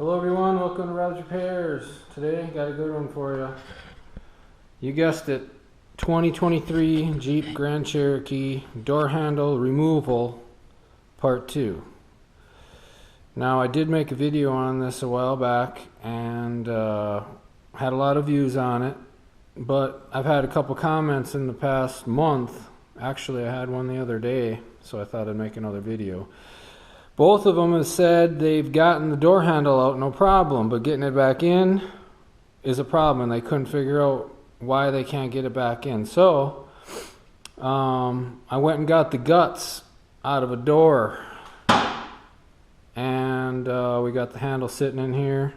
Hello everyone, welcome to Rob's Repairs. Today, got a good one for you. You guessed it, 2023 Jeep Grand Cherokee door handle removal part 2. Now I did make a video on this a while back and had a lot of views on it, but I've had a couple comments in the past month. Actually, I had one the other day, so I thought I'd make another video. Both of them have said they've gotten the door handle out no problem, but getting it back in is a problem, and they couldn't figure out why they can't get it back in. So I went and got the guts out of a door, and we got the handle sitting in here,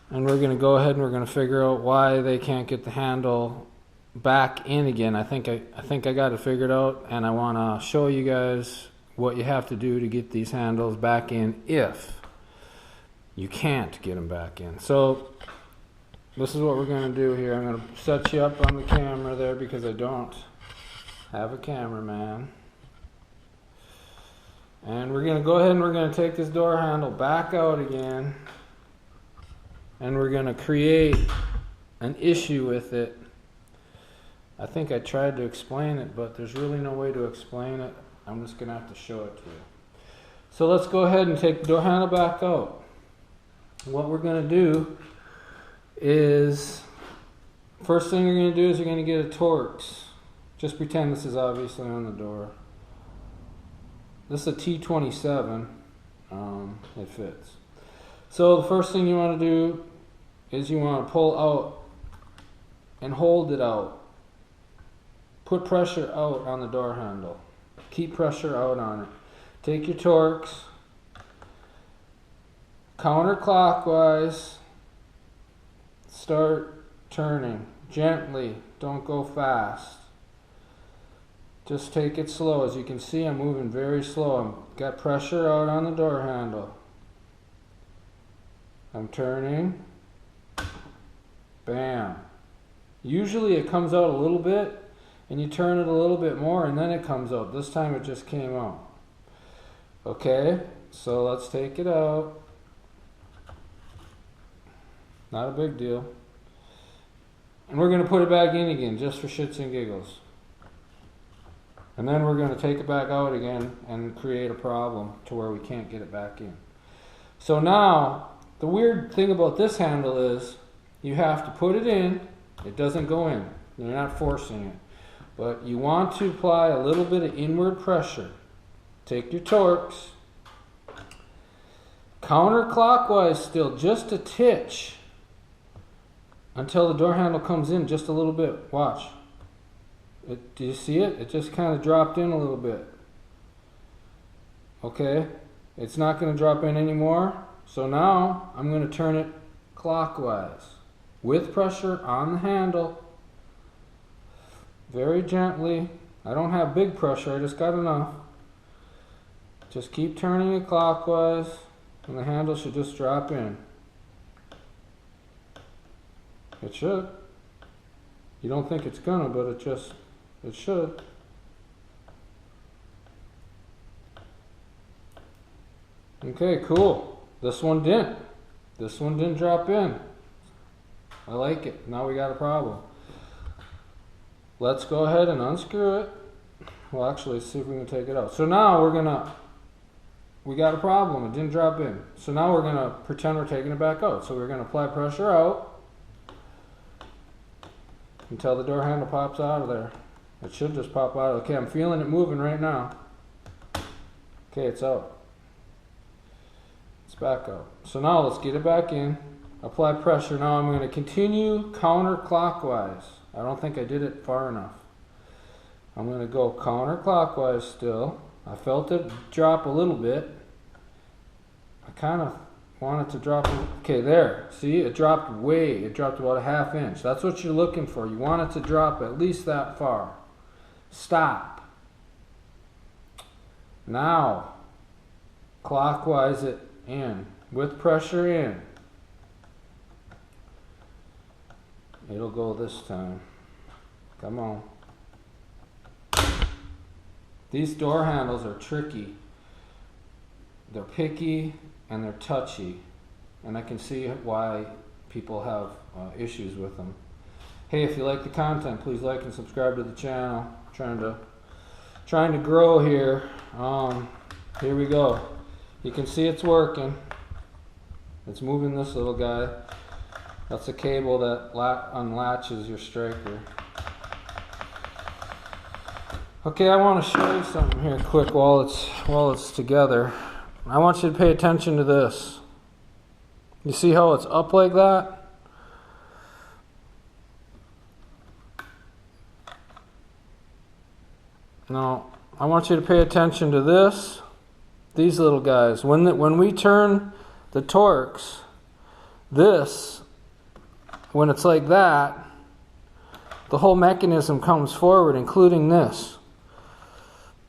and we're going to go ahead and we're going to figure out why they can't get the handle back in again. I think I got it figured out, and I want to show you guys what you have to do to get these handles back in if you can't get them back in. So this is what we're going to do here. I'm going to set you up on the camera there because I don't have a cameraman. And we're going to go ahead and we're going to take this door handle back out again, and we're going to create an issue with it. I think I tried to explain it, but there's really no way to explain it. I'm just going to have to show it to you. So let's go ahead and take the door handle back out. What we're going to do is, first thing you're going to do is you're going to get a Torx. Just pretend this is obviously on the door. This is a T27. It fits. So the first thing you want to do is you want to pull out and hold it out. Put pressure out on the door handle. Keep pressure out on it. Take your Torx, counterclockwise, start turning gently. Don't go fast. Just take it slow. As you can see, I'm moving very slow. I've got pressure out on the door handle. I'm turning. Bam. Usually it comes out a little bit, and you turn it a little bit more, and then it comes out. This time it just came out. Okay, so let's take it out. Not a big deal. And we're going to put it back in again, just for shits and giggles. And then we're going to take it back out again and create a problem to where we can't get it back in. So now, the weird thing about this handle is you have to put it in. It doesn't go in. You're not forcing it. But you want to apply a little bit of inward pressure. Take your Torx, counterclockwise still, just a titch, until the door handle comes in just a little bit. Watch. Do you see it? It just kind of dropped in a little bit. Okay? It's not going to drop in anymore. So now I'm going to turn it clockwise with pressure on the handle. Very gently. I don't have big pressure, I just got enough. Just keep turning it clockwise, and the handle should just drop in. It should. You don't think it's gonna, but it should. Okay, cool. This one didn't. This one didn't drop in. I like it. Now we got a problem. Let's go ahead and unscrew it. Well, actually, let's see if we can take it out. So now we got a problem. It didn't drop in. So now we're going to pretend we're taking it back out. So we're going to apply pressure out until the door handle pops out of there. It should just pop out. Okay, I'm feeling it moving right now. Okay, it's out. It's back out. So now let's get it back in. Apply pressure. Now I'm going to continue counterclockwise. I don't think I did it far enough. I'm going to go counterclockwise still. I felt it drop a little bit. I kind of want it to drop. Okay, there. See, it dropped way. It dropped about a ½ inch. That's what you're looking for. You want it to drop at least that far. Stop. Now, clockwise it in with pressure in. It'll go this time. Come on. These door handles are tricky. They're picky. and they're touchy, and I can see why people have issues with them. Hey, if you like the content, please like and subscribe to the channel. Trying to grow here. Here we go. You can see it's working. It's moving this little guy. That's a cable that unlatches your striker. Okay, I want to show you something here quick while it's together. I want you to pay attention to this. You see how it's up like that? Now, I want you to pay attention to this. These little guys. When we turn the Torx, when it's like that, the whole mechanism comes forward, including this.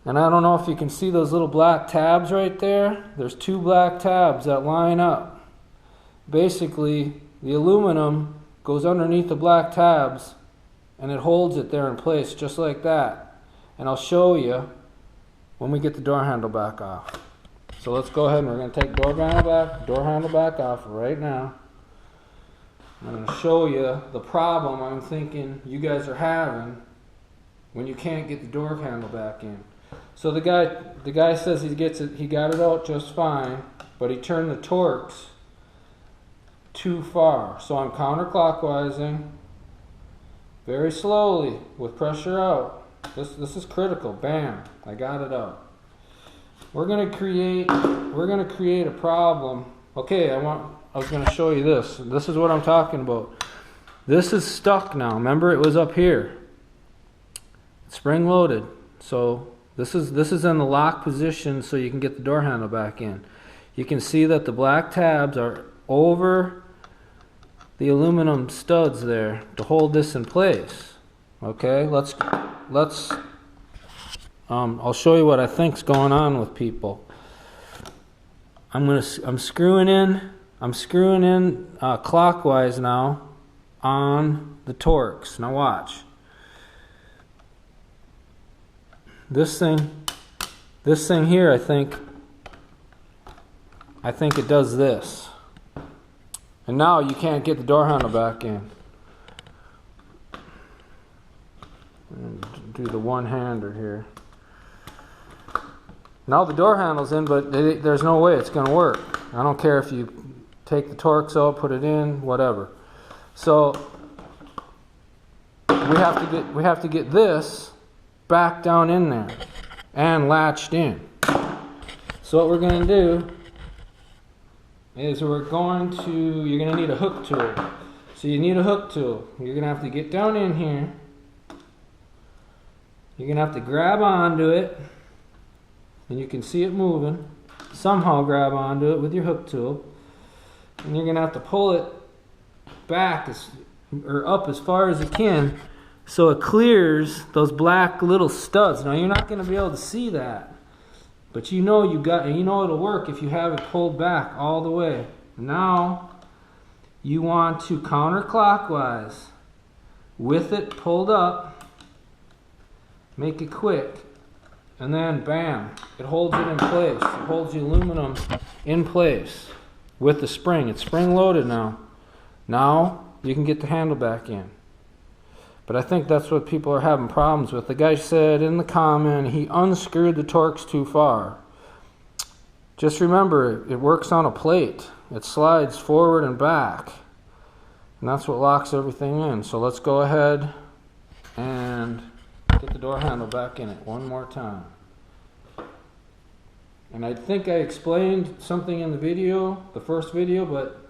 And I don't know if you can see those little black tabs right there. There's 2 black tabs that line up. Basically, the aluminum goes underneath the black tabs and it holds it there in place just like that. And I'll show you when we get the door handle back off. So let's go ahead and we're going to take door handle back off right now. I'm going to show you the problem I'm thinking you guys are having when you can't get the door handle back in. So the guy says he got it out just fine, but he turned the Torx too far. So I'm counterclockwise very slowly with pressure out. This is critical. Bam, I got it out. We're gonna create a problem. Okay, I was gonna show you this. This is what I'm talking about. This is stuck now. Remember, it was up here. It's spring loaded. So this is in the lock position so you can get the door handle back in. You can see that the black tabs are over the aluminum studs there to hold this in place. Okay, I'll show you what I think's going on with people. I'm screwing in clockwise now on the Torx. Now watch. This thing here, I think it does this. And now you can't get the door handle back in. Do the one-hander here. Now the door handle's in, but there's no way it's going to work. I don't care if you take the Torx out, put it in, whatever. So we have to get this back down in there and latched in. So what we're going to do is you're going to need a hook tool. So you need a hook tool. You're going to have to get down in here. You're going to have to grab onto it, and you can see it moving. Somehow grab onto it with your hook tool, and you're going to have to pull it back or up as far as you can so it clears those black little studs. Now you're not going to be able to see that, but you know it'll work if you have it pulled back all the way. Now you want to counterclockwise with it pulled up. Make it quick, and then bam, it holds it in place. It holds the aluminum in place with the spring. It's spring loaded now. Now you can get the handle back in. But I think that's what people are having problems with. The guy said in the comment he unscrewed the Torx too far. Just remember, it works on a plate. It slides forward and back, and that's what locks everything in. So let's go ahead and get the door handle back in it one more time. And I think I explained something in the video, the first video, but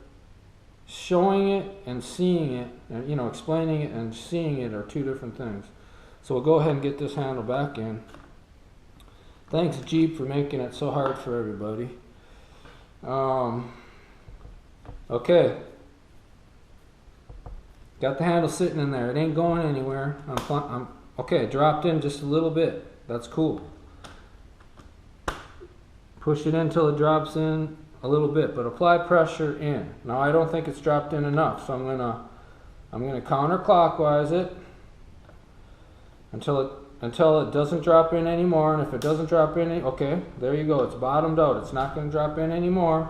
showing it and seeing it, and explaining it and seeing it are 2 different things. So we'll go ahead and get this handle back in. Thanks Jeep for making it so hard for everybody. Okay. Got the handle sitting in there. It ain't going anywhere. Okay, dropped in just a little bit. That's cool. Push it in until it drops in a little bit, but apply pressure in. Now I don't think it's dropped in enough, so I'm gonna counterclockwise it until it doesn't drop in anymore. And if it doesn't drop in, okay, there you go. It's bottomed out. It's not going to drop in anymore.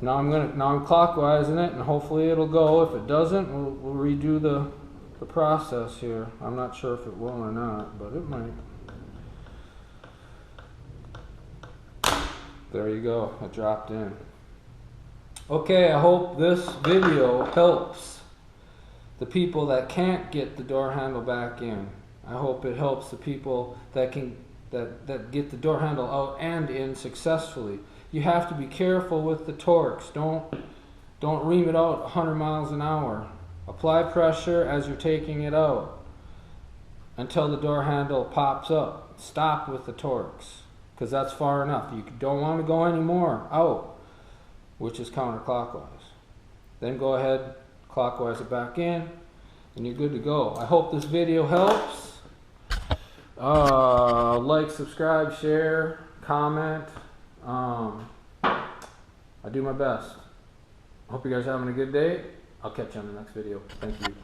Now I'm clockwise-ing it, and hopefully it'll go. If it doesn't, we'll redo the process here. I'm not sure if it will or not, but it might. There you go, it dropped in. Okay, I hope this video helps the people that can't get the door handle back in. I hope it helps the people that get the door handle out and in successfully. You have to be careful with the torques. Don't ream it out 100 miles an hour. Apply pressure as you're taking it out until the door handle pops up. Stop with the torques, because that's far enough. You don't want to go any more out, which is counterclockwise. Then go ahead, clockwise it back in, and you're good to go. I hope this video helps. Like, subscribe, share, comment. I do my best. Hope you guys are having a good day. I'll catch you on the next video. Thank you.